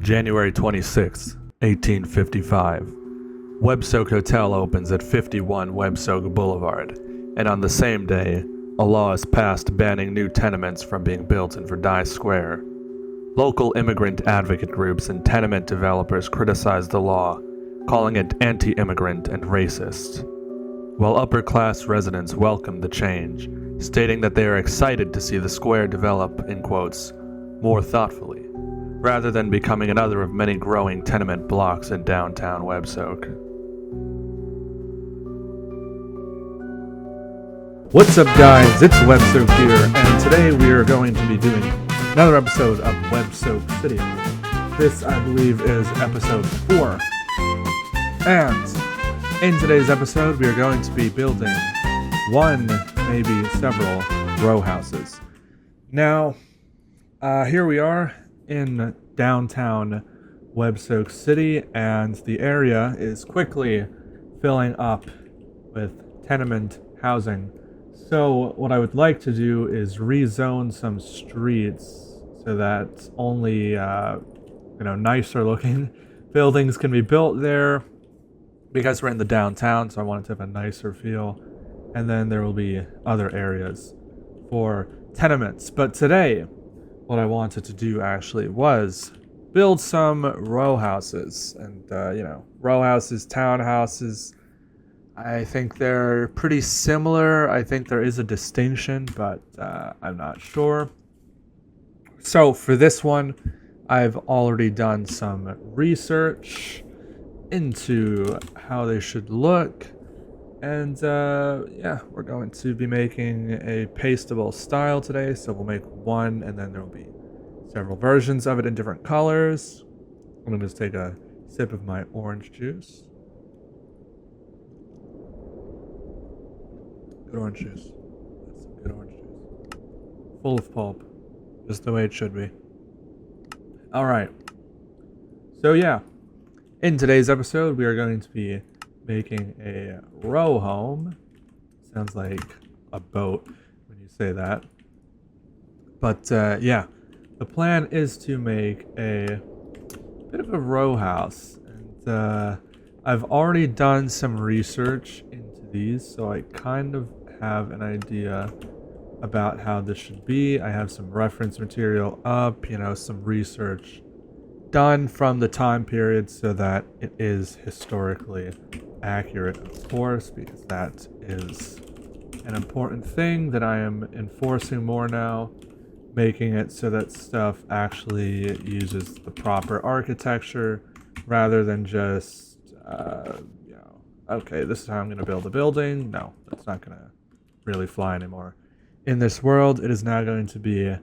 January 26, 1855. WebSoak Hotel opens at 51 WebSoak Boulevard, and on the same day, a law is passed banning new tenements from being built in Versailles Square. Local immigrant advocate groups and tenement developers criticized the law, calling it anti-immigrant and racist, while upper-class residents welcomed the change, stating that they are excited to see the square develop, in quotes, more thoughtfully, rather than becoming another of many growing tenement blocks in downtown WebSoak. What's up, guys? It's WebSoak here, and today we are going to be doing another episode of WebSoak City. This, I believe, is episode 4. And in today's episode, we are going to be building one, maybe several, row houses. Now, here we are in downtown WebSoak City, and the area is quickly filling up with tenement housing. So what I would like to do is rezone some streets so that only nicer looking buildings can be built there, because we're in the downtown, so I want it to have a nicer feel. And then there will be other areas for tenements. But today, what I wanted to do actually was build some row houses. And, row houses, townhouses, I think they're pretty similar. I think there is a distinction, but I'm not sure. So for this one, I've already done some research into how they should look. And we're going to be making a pastable style today. So we'll make one, and then there will be several versions of it in different colors. I'm going to just take a sip of my orange juice. Good orange juice. That's some good orange juice. Full of pulp. Just the way it should be. Alright. So yeah. In today's episode, we are going to be making a row home. Sounds like a boat when you say that. But the plan is to make a bit of a row house. And I've already done some research into these, so I kind of have an idea about how this should be. I have some reference material up, some research done from the time period so that it is historically accurate, of course, because that is an important thing that I am enforcing more now, making it so that stuff actually uses the proper architecture rather than just, okay, this is how I'm going to build a building. No, that's not going to really fly anymore. In this world, it is now going to be,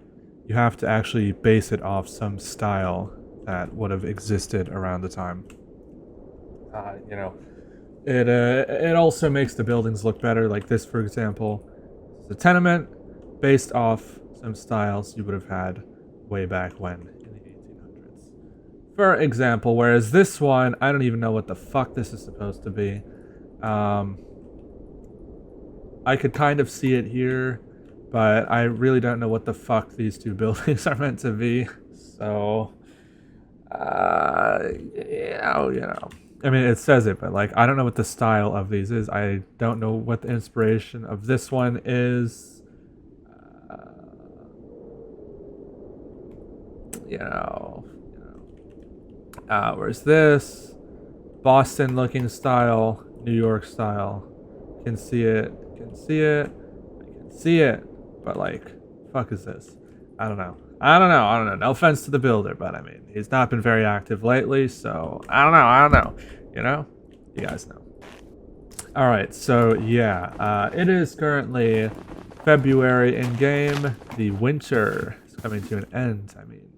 you have to actually base it off some style that would have existed around the time. It also makes the buildings look better. Like this, for example, is a tenement based off some styles you would have had way back when in the 1800s. For example, whereas this one, I don't even know what the fuck this is supposed to be. I could kind of see it here, but I really don't know what the fuck these two buildings are meant to be. So, I mean, it says it, but I don't know what the style of these is. I don't know what the inspiration of this one is. Where's this? Boston looking style, New York style. Can see it. I can see it. But fuck is this? I don't know. No offense to the builder, but I mean, he's not been very active lately, so I don't know. You guys know. Alright, so yeah, it is currently February in game. The winter is coming to an end. I mean,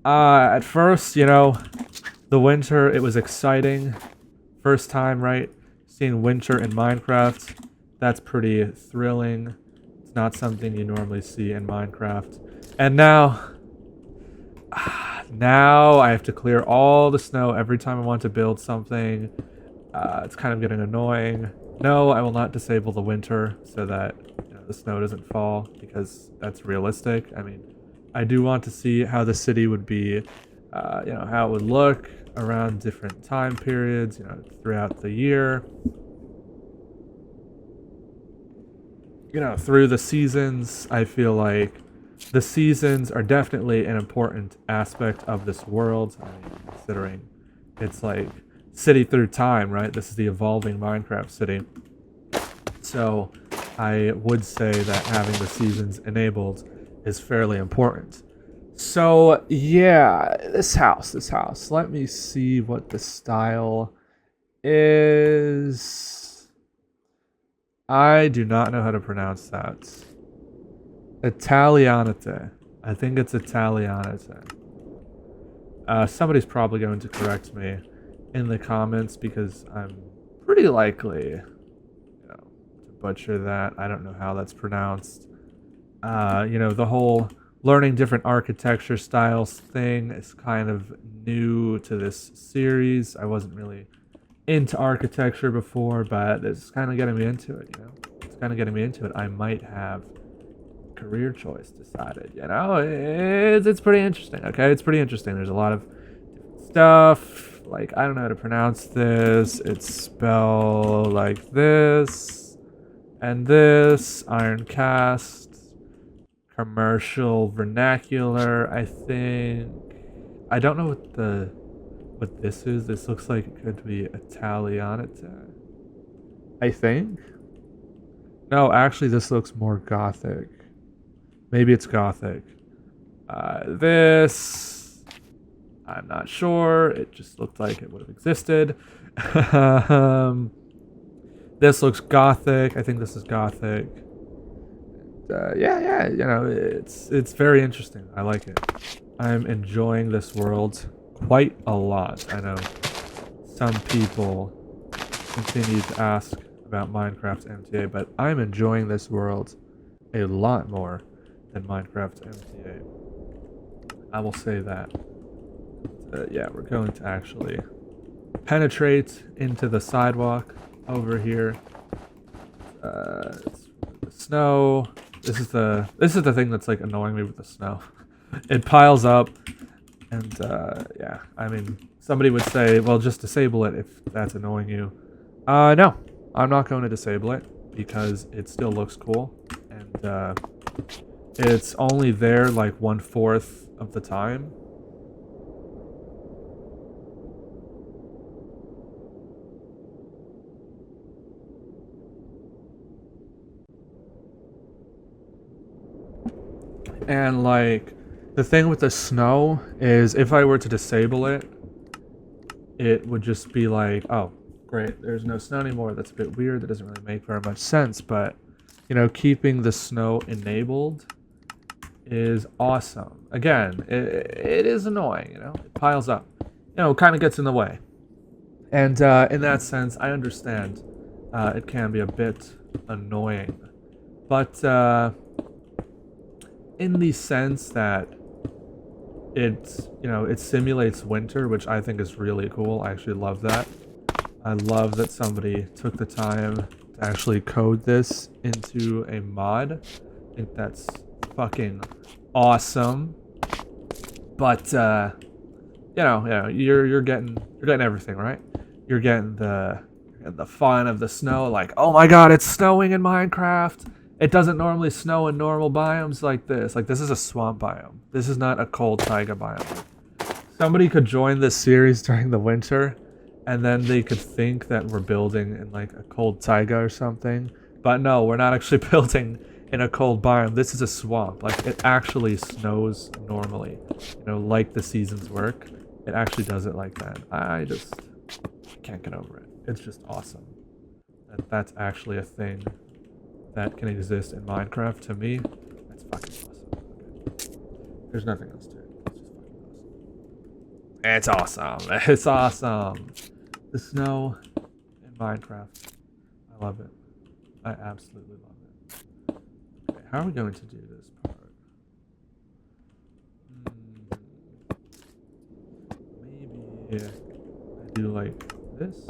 at first, the winter, it was exciting. First time, right? Seeing winter in Minecraft, that's pretty thrilling. It's not something you normally see in Minecraft. And now I have to clear all the snow every time I want to build something. It's kind of getting annoying. No, I will not disable the winter so that the snow doesn't fall, because that's realistic. I mean, I do want to see how the city would be how it would look around different time periods, throughout the year, through the seasons. I feel like the seasons are definitely an important aspect of this world. I mean, considering it's like city through time, right? This is the evolving Minecraft city. So I would say that having the seasons enabled is fairly important. So yeah, this house. Let me see what the style is. I do not know how to pronounce that. Italianate. I think it's Italianate. Somebody's probably going to correct me in the comments because I'm pretty likely, to butcher that. I don't know how that's pronounced. The whole learning different architecture styles thing is kind of new to this series. I wasn't really into architecture before, but it's kind of getting me into it, It's kind of getting me into it. I might have career choice decided, It's pretty interesting, okay? It's pretty interesting. There's a lot of stuff, like, I don't know how to pronounce this. It's spelled like this, and this, iron cast, commercial vernacular, I think. I don't know what this is. This looks like it could be Italianate, I think. No, actually this looks more Gothic. Maybe it's Gothic. This, I'm not sure. It just looked like it would have existed. This looks Gothic. I think this is Gothic. Yeah, it's very interesting. I like it. I'm enjoying this world quite a lot. I know some people continue to ask about Minecraft MTA, but I'm enjoying this world a lot more than Minecraft MTA. I will say that. Yeah, we're going to actually penetrate into the sidewalk over here. It's the snow. This is the thing that's like annoying me with the snow. It piles up, and yeah. I mean, somebody would say, "Well, just disable it if that's annoying you." No, I'm not going to disable it because it still looks cool, and it's only there like 1/4 of the time. And like, the thing with the snow is if I were to disable it, it would just be like, oh, great, there's no snow anymore. That's a bit weird. That doesn't really make very much sense. But, keeping the snow enabled is awesome. Again, it is annoying, it piles up. Kind of gets in the way. And in that sense, I understand it can be a bit annoying. But in the sense that it simulates winter, which I think is really cool. I actually love that. I love that somebody took the time to actually code this into a mod. I think that's fucking awesome. But you're getting everything, right? You're getting the fun of the snow, like, oh my god, it's snowing in Minecraft. It doesn't normally snow in normal biomes like this. Like, this is a swamp biome. This is not a cold taiga biome. Somebody could join this series during the winter, and then they could think that we're building in, like, a cold taiga or something. But no, we're not actually building in a cold biome. This is a swamp. Like, it actually snows normally. Like the seasons work. It actually does it like that. I can't get over it. It's just awesome. That's actually a thing that can exist in Minecraft. To me, that's fucking awesome. Okay. There's nothing else to it. It's just fucking awesome. It's awesome. The snow in Minecraft. I love it. I absolutely love it. Okay, how are we going to do this part? Maybe I do like this.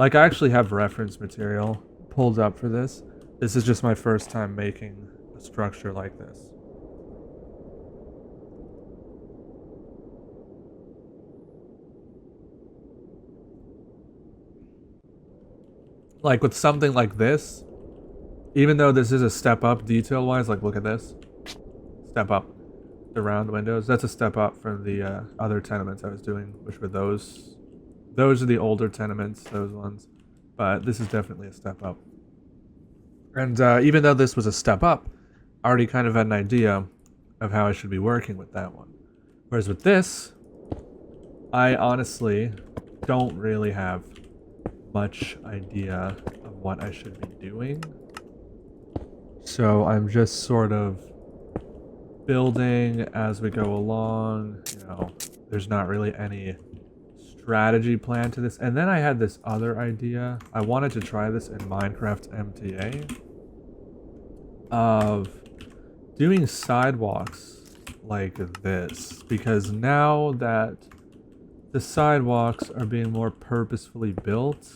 Like, I actually have reference material pulled up for this. This is just my first time making a structure like this. Like with something like this, even though this is a step up detail-wise, like look at this. Step up. The round windows. That's a step up from the other tenements I was doing, which were those. Those are the older tenements, those ones. But this is definitely a step up. And even though this was a step up, I already kind of had an idea of how I should be working with that one. Whereas with this, I honestly don't really have much idea of what I should be doing. So I'm just sort of building as we go along. You know, there's not really any strategy plan to this. And then I had this other idea. I wanted to try this in Minecraft MTA of doing sidewalks like this, because now that the sidewalks are being more purposefully built,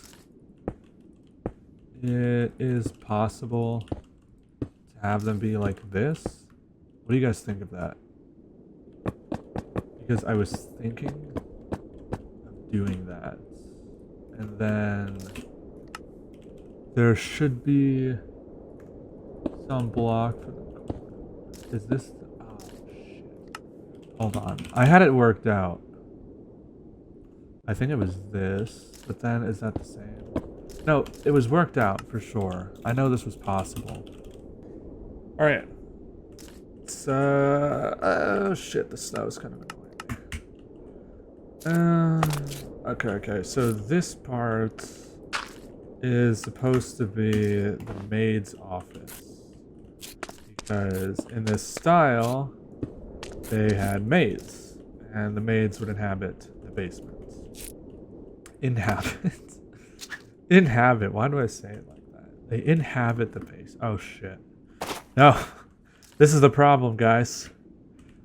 it is possible to have them be like this. What do you guys think of that? Because I was thinking of doing that. And then there should be some block for the corner. Is this... Oh, shit. Hold on. I had it worked out. I think it was this, but then is that the same? No, it was worked out for sure. I know this was possible. Alright. It's, oh shit, the snow is kind of annoying. Okay, so this part is supposed to be the maid's office. Because in this style, they had maids, and the maids would inhabit the basement. Inhabit. Why do I say it like that? They inhabit the base. Oh shit. No. This is the problem, guys.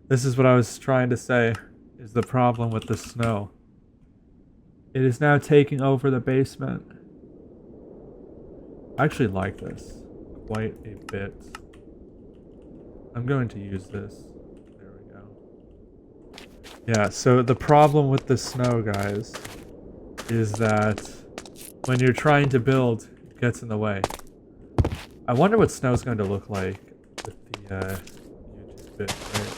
This is what I was trying to say is the problem with the snow. It is now taking over the basement. I actually like this quite a bit. I'm going to use this. There we go. Yeah, so the problem with the snow, guys, is that when you're trying to build, it gets in the way. I wonder what snow's going to look like with the YouTube bit, right?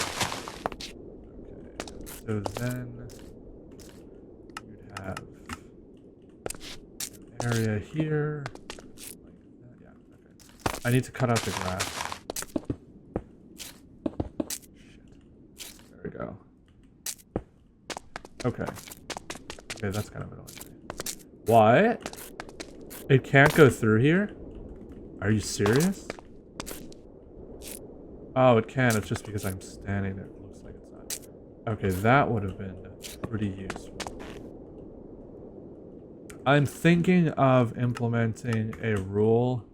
Okay, so then you'd have an area here. Like that. Yeah, okay. I need to cut out the grass. Shit. There we go. Okay. Okay, that's kind of annoying. What? It can't go through here? Are you serious? Oh, it can. It's just because I'm standing there. It looks like it's not. Okay, that would have been pretty useful. I'm thinking of implementing a rule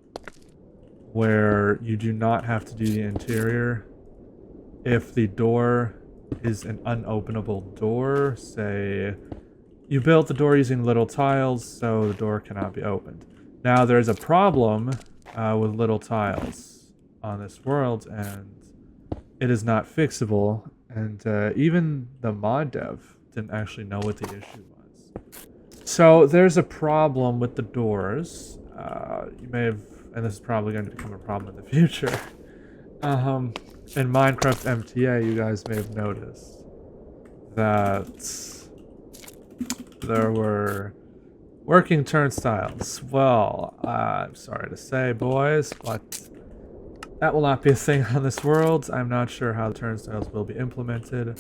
where you do not have to do the interior if the door is an unopenable door. Say you built the door using little tiles, so the door cannot be opened. Now there's a problem with little tiles on this world, and it is not fixable, and even the mod dev didn't actually know what the issue was. So there's a problem with the doors. You may have, and this is probably going to become a problem in the future. In Minecraft MTA, you guys may have noticed that there were working turnstiles. Well, I'm sorry to say, boys, but that will not be a thing on this world. I'm not sure how the turnstiles will be implemented.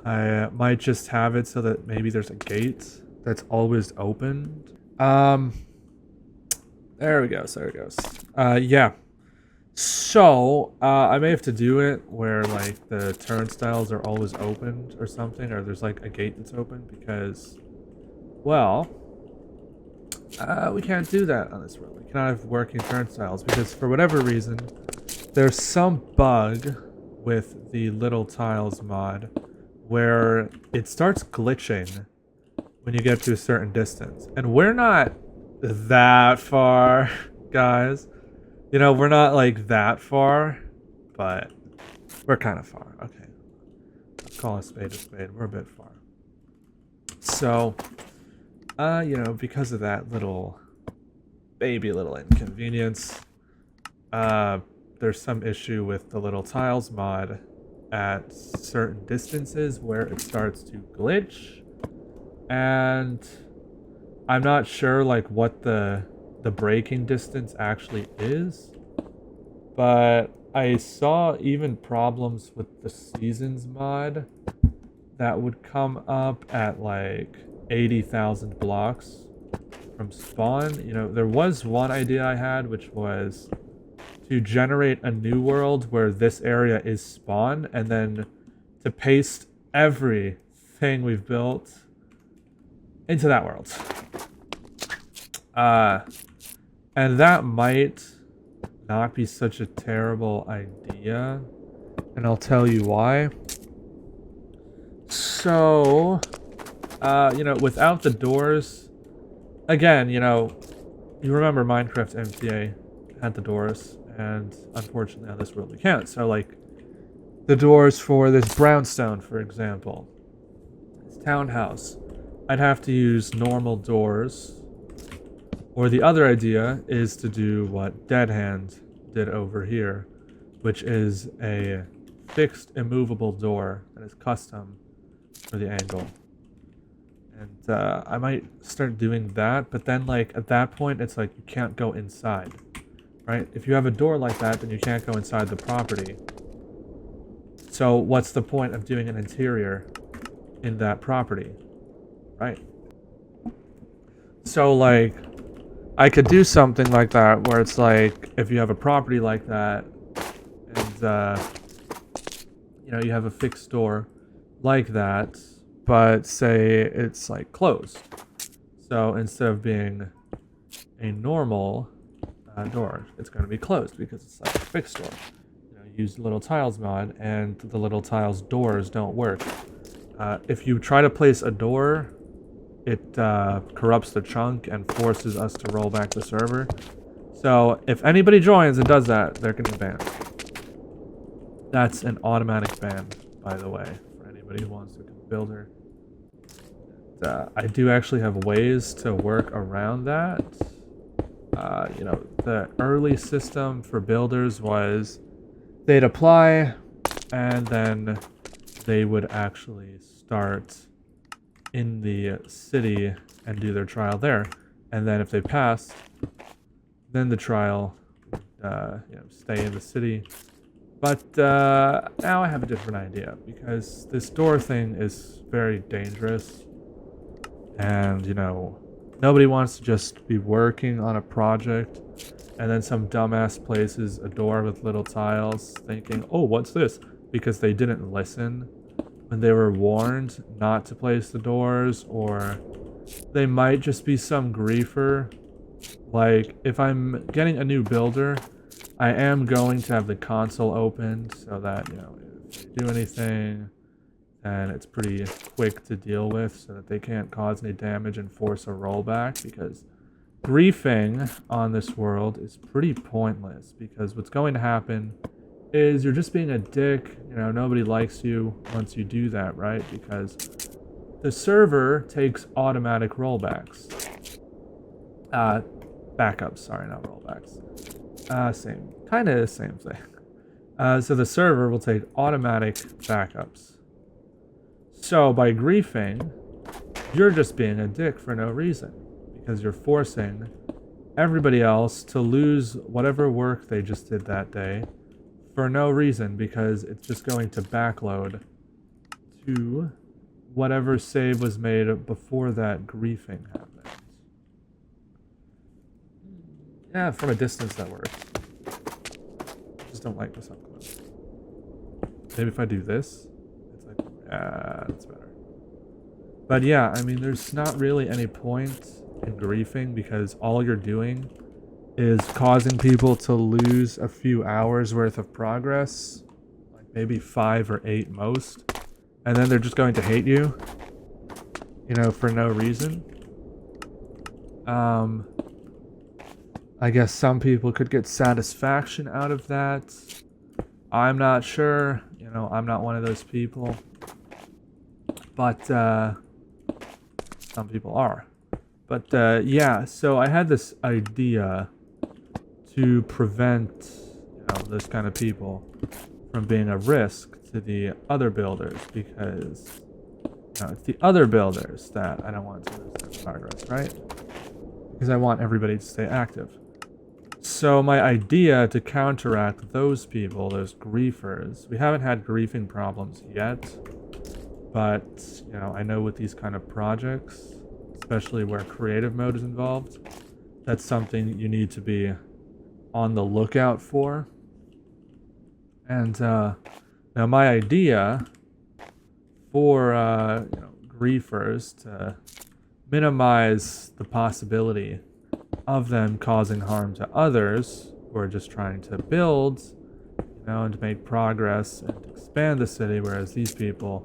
I might just have it so that maybe there's a gate that's always opened. There we go. So there it goes. Yeah. So, I may have to do it where, like, the turnstiles are always opened or something, or there's, like, a gate that's open, because, well, we can't do that on this world. We cannot have working turnstiles, because for whatever reason, there's some bug with the little tiles mod where it starts glitching when you get to a certain distance. And we're not that far, guys. You know, we're not like that far, but we're kind of far. Okay. Let's call a spade a spade. We're a bit far. So, you know, because of that little baby little inconvenience. There's some issue with the little tiles mod at certain distances where it starts to glitch, and I'm not sure like what the breaking distance actually is, but I saw even problems with the seasons mod that would come up at like 80,000 blocks from spawn. You know, there was one idea I had, which was to generate a new world where this area is spawn, and then to paste everything we've built into that world. And that might not be such a terrible idea, and I'll tell you why. So, you know, without the doors, again, you know, you remember Minecraft MTA had the doors, and unfortunately on this world we can't. So, like, the doors for this brownstone, for example, this townhouse, I'd have to use normal doors. Or the other idea is to do what Dead Hand did over here, which is a fixed immovable door that is custom for the angle. And I might start doing that, but then like at that point it's like you can't go inside, right? If you have a door like that, then you can't go inside the property. So what's the point of doing an interior in that property, right? So like, I could do something like that where it's like, if you have a property like that, and you know, you have a fixed door like that, but say it's like closed. So instead of being a normal door, it's going to be closed because it's like a fixed door. You know, use little tiles mod, and the little tiles doors don't work. If you try to place a door, it corrupts the chunk and forces us to roll back the server. So if anybody joins and does that, they're getting banned. That's an automatic ban, by the way, for anybody who wants to become a builder. I do actually have ways to work around that. You know, the early system for builders was they'd apply, and then they would actually start in the city and do their trial there, and then if they passed, then the trial would, you know, stay in the city. But now I have a different idea, because this door thing is very dangerous, and you know, nobody wants to just be working on a project and then some dumbass places a door with little tiles thinking, oh, what's this, because they didn't listen when they were warned not to place the doors, or they might just be some griefer. Like, if I'm getting a new builder, I am going to have the console opened so that, you know, if they do anything, then it's pretty quick to deal with so that they can't cause any damage and force a rollback, because griefing on this world is pretty pointless, because what's going to happen is you're just being a dick. You know, nobody likes you once you do that, right? Because the server takes automatic rollbacks. Backups, sorry, not rollbacks. Same, kind of same thing. So the server will take automatic backups. So by griefing, you're just being a dick for no reason, because you're forcing everybody else to lose whatever work they just did that day for no reason, because it's just going to backload to whatever save was made before that griefing happened. Yeah, from a distance that works. I just don't like this up close. Maybe if I do this, it's like, yeah, that's better. But yeah, I mean, there's not really any point in griefing, because all you're doing is causing people to lose a few hours worth of progress, like maybe 5 or 8 most, and then they're just going to hate you, you know, for no reason. I guess some people could get satisfaction out of that. I'm not sure, you know, I'm not one of those people, but some people are. But yeah, so I had this idea to prevent, this kind of people from being a risk to the other builders, because it's the other builders that I don't want to lose their progress, right? Because I want everybody to stay active. So my idea to counteract those people, those griefers, we haven't had griefing problems yet, but I know with these kind of projects, especially where creative mode is involved, that's something you need to be on the lookout for. And now my idea for griefers to minimize the possibility of them causing harm to others who are just trying to build, and to make progress and expand the city, whereas these people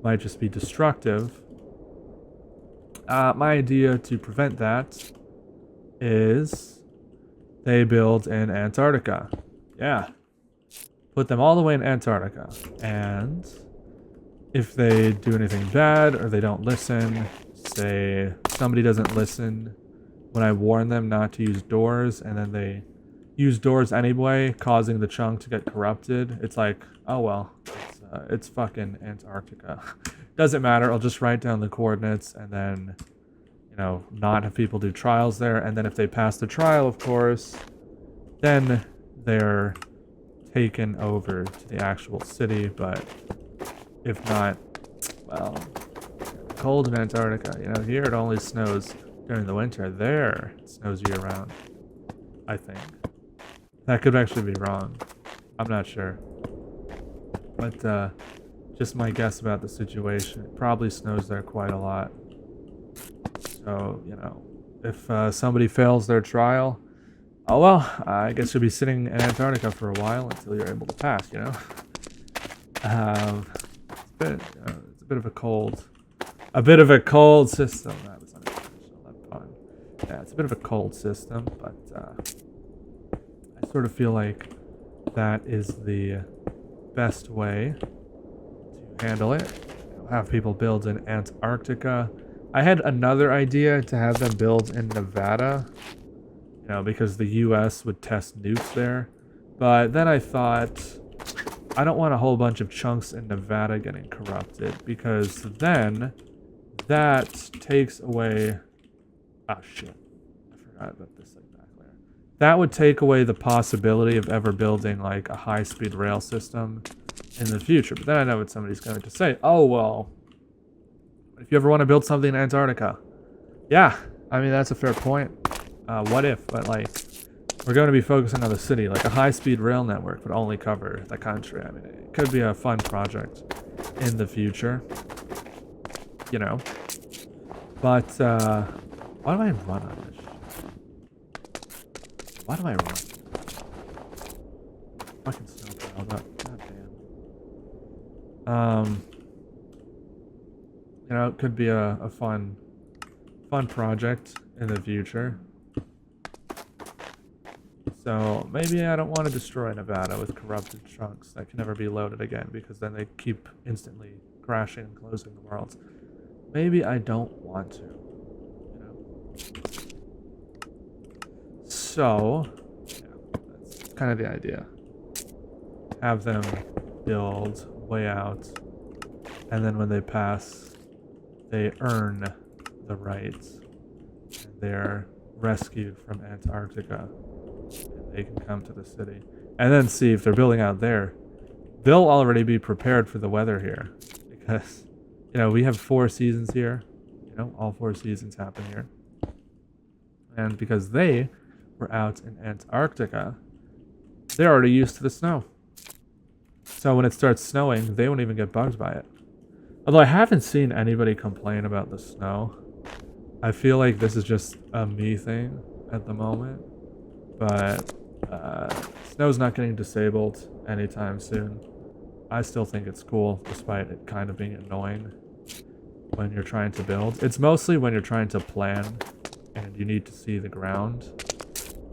might just be destructive. My idea to prevent that is they build in Antarctica. Yeah. Put them all the way in Antarctica. And if they do anything bad or they don't listen, say somebody doesn't listen when I warn them not to use doors, and then they use doors anyway, causing the chunk to get corrupted, it's like, oh well, it's fucking Antarctica. Doesn't matter, I'll just write down the coordinates and then, not have people do trials there, and then if they pass the trial, of course, then they're taken over to the actual city, but if not, well, cold in Antarctica, here it only snows during the winter. There, it snows year-round, I think. That could actually be wrong. I'm not sure. But, just my guess about the situation. It probably snows there quite a lot. So, if somebody fails their trial, oh well, I guess you'll be sitting in Antarctica for a while until you're able to pass, It's a bit of a cold system. That was unintentional, that pun. Yeah, it's a bit of a cold system, but I sort of feel like that is the best way to handle it. Have people build in Antarctica. I had another idea to have them build in Nevada, because the US would test nukes there. But then I thought, I don't want a whole bunch of chunks in Nevada getting corrupted, because then that takes away... Oh shit, I forgot about this thing back there. That would take away the possibility of ever building like a high-speed rail system in the future. But then I know what somebody's going to say. Oh, well, if you ever want to build something in Antarctica. Yeah, I mean, that's a fair point. What if? But like, we're going to be focusing on the city. Like a high-speed rail network would only cover the country. I mean, it could be a fun project in the future. But, why do I run on this? Why do I run? Fucking snowplow, but goddamn. It could be a fun project in the future. So maybe I don't want to destroy Nevada with corrupted chunks that can never be loaded again, because then they keep instantly crashing and closing the world. Maybe I don't want to. So, yeah, that's kind of the idea. Have them build way out, and then when they pass, they earn the rights, and they're rescued from Antarctica, and they can come to the city. And then see if they're building out there, they'll already be prepared for the weather here, because, we have 4 seasons here. All 4 seasons happen here. And because they were out in Antarctica, they're already used to the snow. So when it starts snowing, they won't even get bugged by it. Although I haven't seen anybody complain about the snow. I feel like this is just a me thing at the moment. But snow's not getting disabled anytime soon. I still think it's cool, despite it kind of being annoying when you're trying to build. It's mostly when you're trying to plan and you need to see the ground.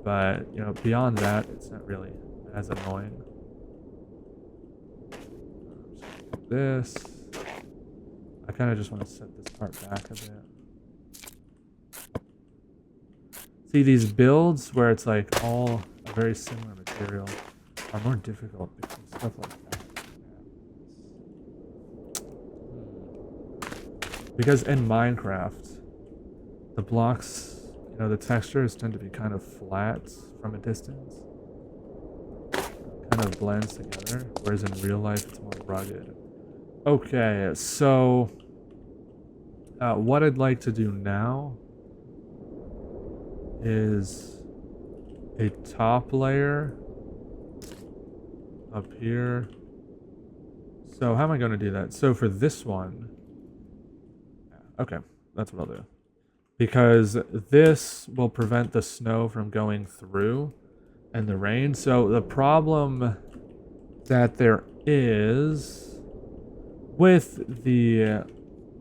But, beyond that, it's not really as annoying. This. I kind of just want to set this part back a bit. See, these builds where it's like all a very similar material are more difficult because stuff like that. Because in Minecraft, the blocks, you know, the textures tend to be kind of flat from a distance. Kind of blends together, whereas in real life it's more rugged. Okay, so what I'd like to do now is a top layer up here. So how am I going to do that? So for this one, okay, that's what I'll do. Because this will prevent the snow from going through and the rain. So the problem that there is with the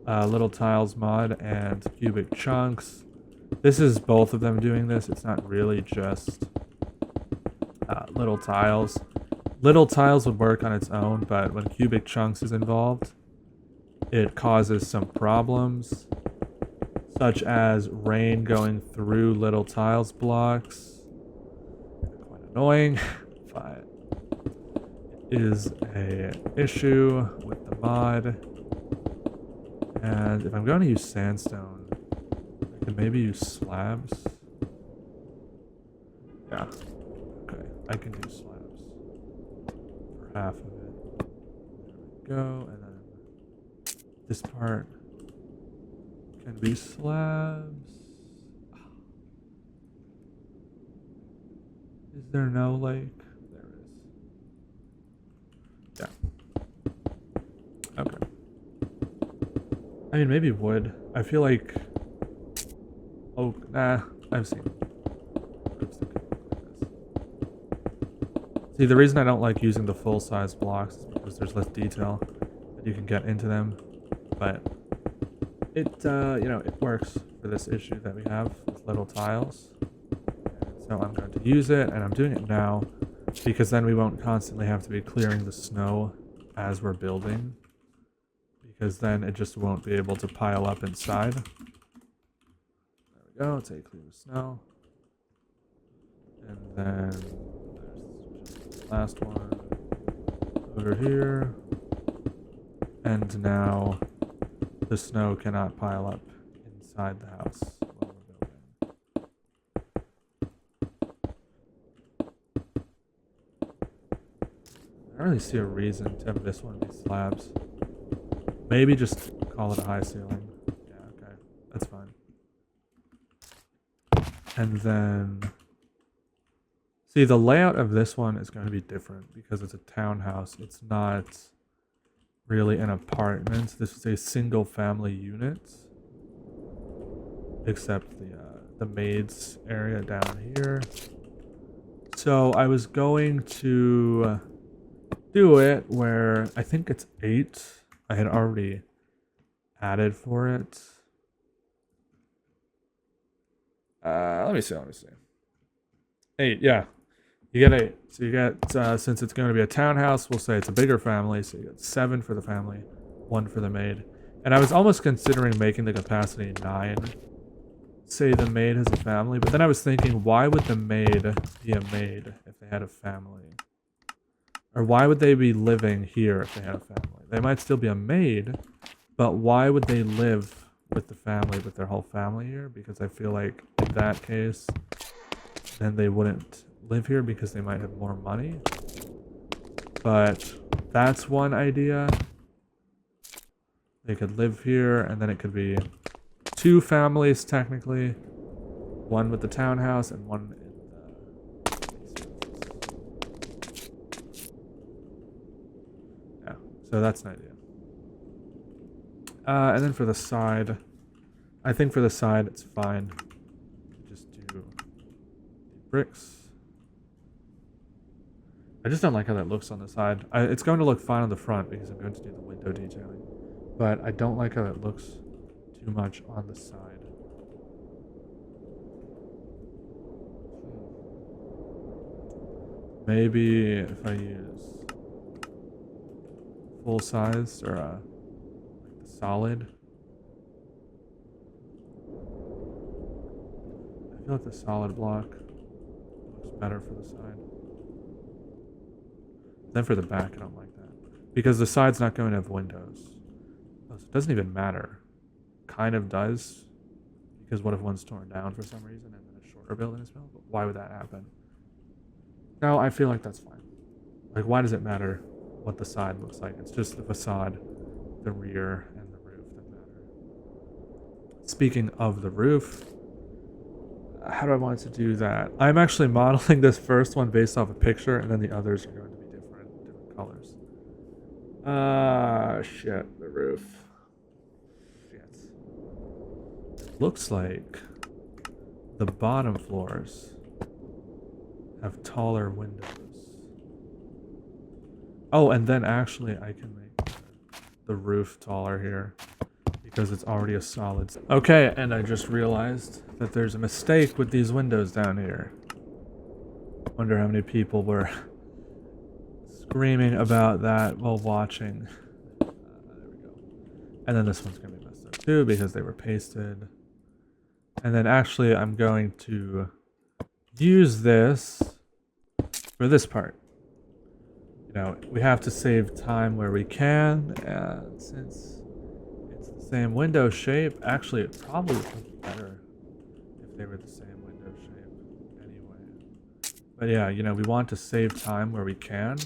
little tiles mod and cubic chunks, this is both of them doing this. It's not really just little tiles. Little tiles would work on its own, but when cubic chunks is involved, it causes some problems, such as rain going through little tiles blocks. Quite annoying, but it is a issue with the mod. And if I'm going to use sandstone, I could maybe use slabs. Yeah, okay, I can do slabs for half of it. There we go, and then this part can be slabs. Is there no lake? There is. Yeah. Okay. I mean, maybe wood. I feel like oak. Nah, I've seen roofs that could look like this. See, the reason I don't like using the full-size blocks is because there's less detail that you can get into them. But it, you know, it works for this issue that we have with little tiles. And so I'm going to use it, and I'm doing it now because then we won't constantly have to be clearing the snow as we're building, because then it just won't be able to pile up inside. There we go, take clear the snow. And then there's just the last one over here. And now the snow cannot pile up inside the house while we're building. I don't really see a reason to have this one be slabs. Maybe just call it a high ceiling. Yeah, okay. That's fine. And then... see, the layout of this one is going to be different because it's a townhouse. It's not really an apartment. This is a single family unit. Except the maid's area down here. So I was going to do it where I think it's 8. I had already added for it. Let me see. 8, yeah. You get 8. So you get, since it's going to be a townhouse, we'll say it's a bigger family. So you get 7 for the family, 1 for the maid. And I was almost considering making the capacity 9. Say the maid has a family, but then I was thinking, why would the maid be a maid if they had a family? Or why would they be living here if they had a family? They might still be a maid, but why would they live with the family, with their whole family here? Because I feel like in that case, then they wouldn't live here because they might have more money. But that's one idea. They could live here, and then it could be 2 families technically. One with the townhouse and one in the... yeah, so that's an idea. And then for the side, I think for the side it's fine. Just do bricks. I just don't like how that looks on the side. It's going to look fine on the front because I'm going to do the window detailing. But I don't like how it looks too much on the side. Maybe if I use full size or like the solid. I feel feel like the solid block looks better for the side. Then for the back, I don't like that. Because the side's not going to have windows. Oh, so it doesn't even matter. Kind of does. Because what if one's torn down for some reason and then a shorter building is built? But why would that happen? No, I feel like that's fine. Like, why does it matter what the side looks like? It's just the facade, the rear, and the roof that matter. Speaking of the roof, how do I want to do that? I'm actually modeling this first one based off a picture, and then the others are going to be different colors. Shit, the roof. Shit. Looks like the bottom floors have taller windows. Oh, and then actually I can make the roof taller here because it's already a solid. Okay, and I just realized that there's a mistake with these windows down here. Wonder how many people were screaming about that while watching. There we go. And then this one's gonna be messed up too because they were pasted. And then actually I'm going to use this for this part. You know, we have to save time where we can, and since it's the same window shape, actually it probably would look better if they were the same window shape anyway. But yeah, you know, we want to save time where we can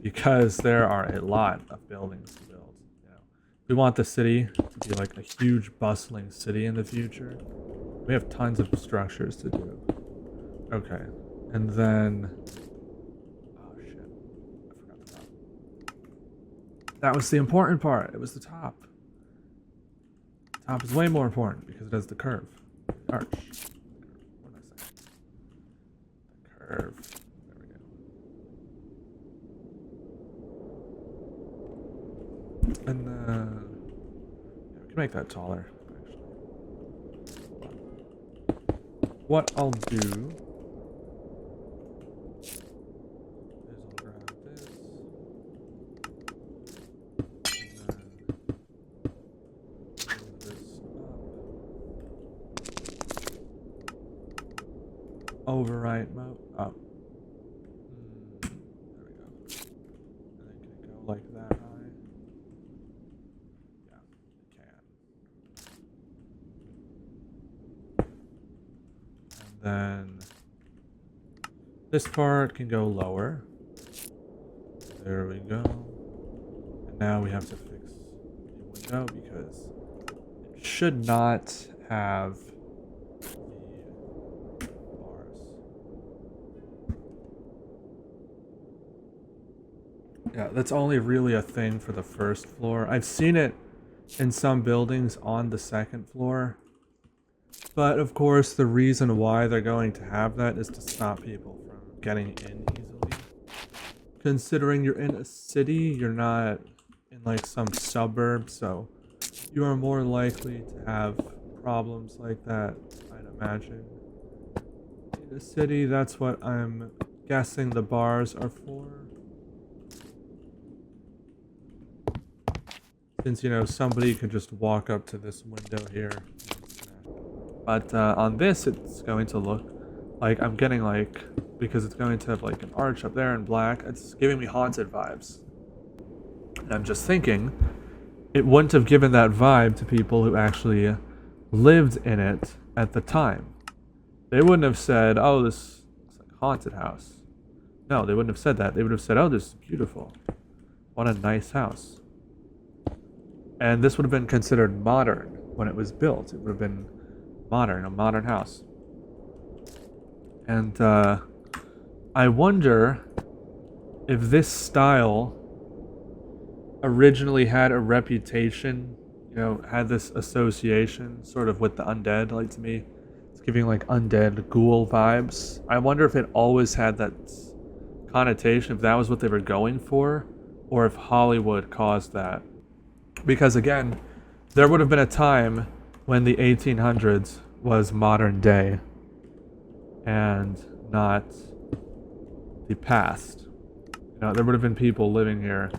because there are a lot of buildings to build. You know, we want the city to be like a huge bustling city in the future. We have tons of structures to do. Okay, and then that was the important part. It was the top. The top is way more important because it has the curve. The arch. What did I say? The curve. There we go. And yeah, we can make that taller, actually. What I'll do overwrite mode. Oh. There we go. And then can it go like that high? Yeah, it can. And then this part can go lower. There we go. And now we have to fix the window because it should not have yeah, that's only really a thing for the first floor. I've seen it in some buildings on the second floor. But of course, the reason why they're going to have that is to stop people from getting in easily. Considering you're in a city, you're not in like some suburb, so you are more likely to have problems like that, I'd imagine. In a city, that's what I'm guessing the bars are for. Since, you know, somebody could just walk up to this window here. But on this, it's going to look like I'm getting like, because it's going to have like an arch up there in black, it's giving me haunted vibes. And I'm just thinking, it wouldn't have given that vibe to people who actually lived in it at the time. They wouldn't have said, oh, this looks like a haunted house. No, they wouldn't have said that. They would have said, oh, this is beautiful. What a nice house. And this would have been considered modern when it was built. It would have been modern, a modern house. And I wonder if this style originally had a reputation, you know, had this association sort of with the undead. Like, to me, it's giving like undead ghoul vibes. I wonder if it always had that connotation, if that was what they were going for, or if Hollywood caused that. Because again, there would have been a time when the 1800s was modern day and not the past. You know, there would have been people living here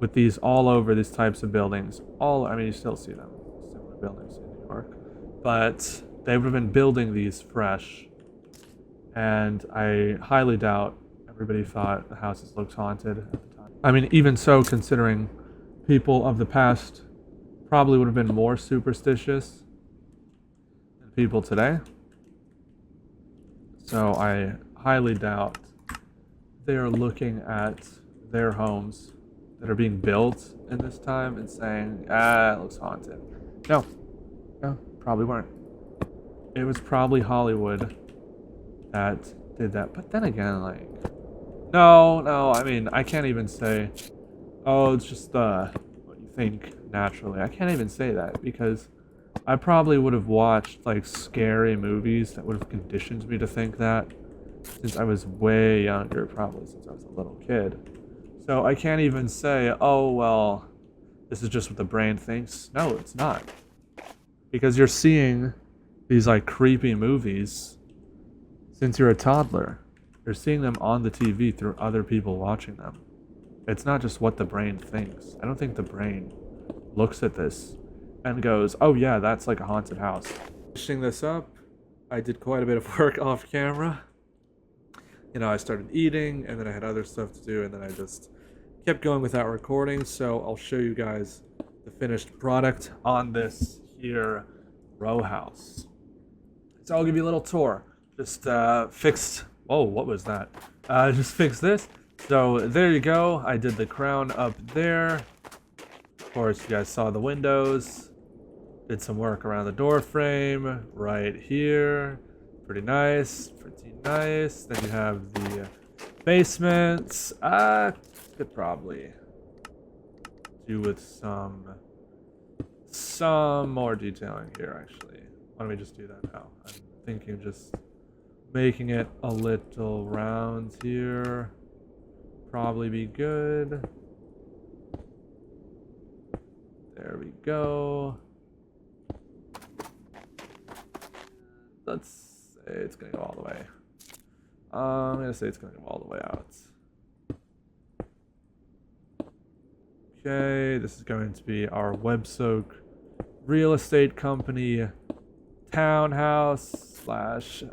with these all over, these types of buildings. I mean, you still see them, similar buildings in New York. But they would have been building these fresh. And I highly doubt everybody thought the houses looked haunted at the time. I mean, even so, considering people of the past probably would have been more superstitious than people today. So I highly doubt they are looking at their homes that are being built in this time and saying, it looks haunted. No, probably weren't. It was probably Hollywood that did that. But then again, like, no, I mean, I can't even say, oh, it's just what you think naturally. I can't even say that because I probably would have watched like scary movies that would have conditioned me to think that since I was way younger, probably since I was a little kid. So I can't even say, oh, well, this is just what the brain thinks. No, it's not. Because you're seeing these like creepy movies since you're a toddler. You're seeing them on the TV through other people watching them. It's not just what the brain thinks. I don't think the brain looks at this and goes, oh yeah, that's like a haunted house. Finishing this up, I did quite a bit of work off camera. You know, I started eating, and then I had other stuff to do, and then I just kept going without recording, so I'll show you guys the finished product on this here row house. So I'll give you a little tour. Just fixed, whoa, what was that? Just fixed this. So there you go, I did the crown up there. Of course, you guys saw the windows. Did some work around the door frame, right here. Pretty nice, pretty nice. Then you have the basement. Could probably do with some more detailing here, actually. Why don't we just do that now? I'm thinking just making it a little round here. Probably be good. There we go. Let's say it's gonna go all the way. I'm gonna say it's gonna go all the way out. Okay, this is going to be our WebSoak real estate company townhouse slash,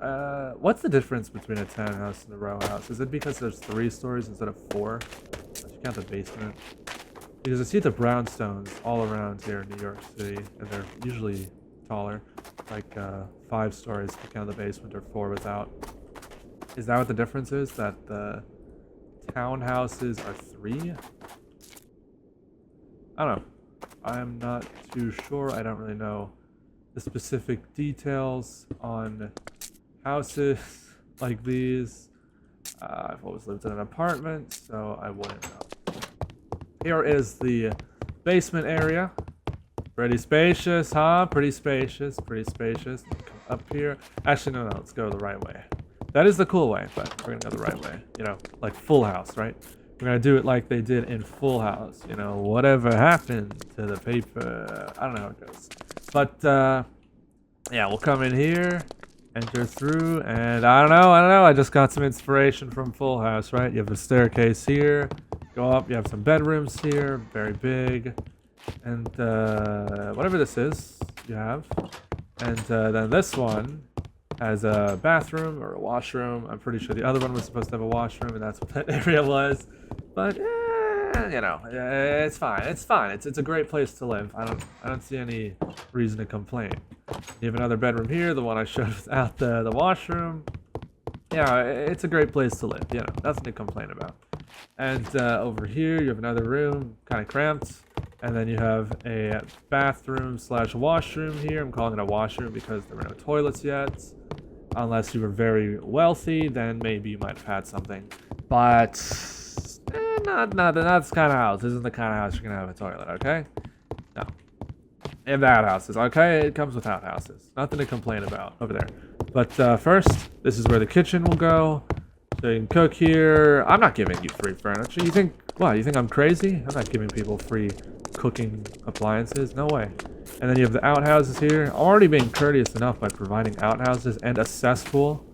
what's the difference between a townhouse and a row house? Is it because there's 3 stories instead of 4? If you count the basement. Because I see the brownstones all around here in New York City, and they're usually taller, like 5 stories if you count the basement, or 4 without. Is that what the difference is? That the townhouses are 3? I don't know. I'm not too sure. I don't really know the specific details on houses like these. I've always lived in an apartment, so I wouldn't know. Here is the basement area. Pretty spacious, huh? Pretty spacious, pretty spacious. Come up here. Actually, no, let's go the right way. That is the cool way, but we're gonna go the right way. You know, like Full House, right? We're gonna do it like they did in Full House. You know, whatever happened to the paper? I don't know how it goes. But, yeah, we'll come in here, enter through, and I don't know. I just got some inspiration from Full House, right? You have a staircase here, go up, you have some bedrooms here, very big, and, whatever this is, you have. And, then this one has a bathroom or a washroom. I'm pretty sure the other one was supposed to have a washroom, and that's what that area was. But, you know, it's fine. It's fine. It's a great place to live. I don't see any reason to complain. You have another bedroom here, the one I showed without the washroom. Yeah, it's a great place to live. You know, nothing to complain about. And over here, you have another room, kind of cramped. And then you have a bathroom slash washroom here. I'm calling it a washroom because there were no toilets yet. Unless you were very wealthy, then maybe you might have had something. But not this kind of house. This isn't the kind of house you're gonna have a toilet, okay? No. And the outhouses, okay? It comes with outhouses. Nothing to complain about over there. But first, this is where the kitchen will go. So you can cook here. I'm not giving you free furniture. You think, what? You think I'm crazy? I'm not giving people free cooking appliances. No way. And then you have the outhouses here. I'm already being courteous enough by providing outhouses and a cesspool.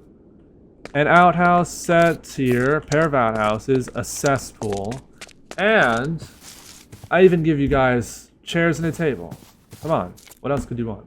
An outhouse set here, a pair of outhouses, a cesspool, and I even give you guys chairs and a table. Come on, what else could you want?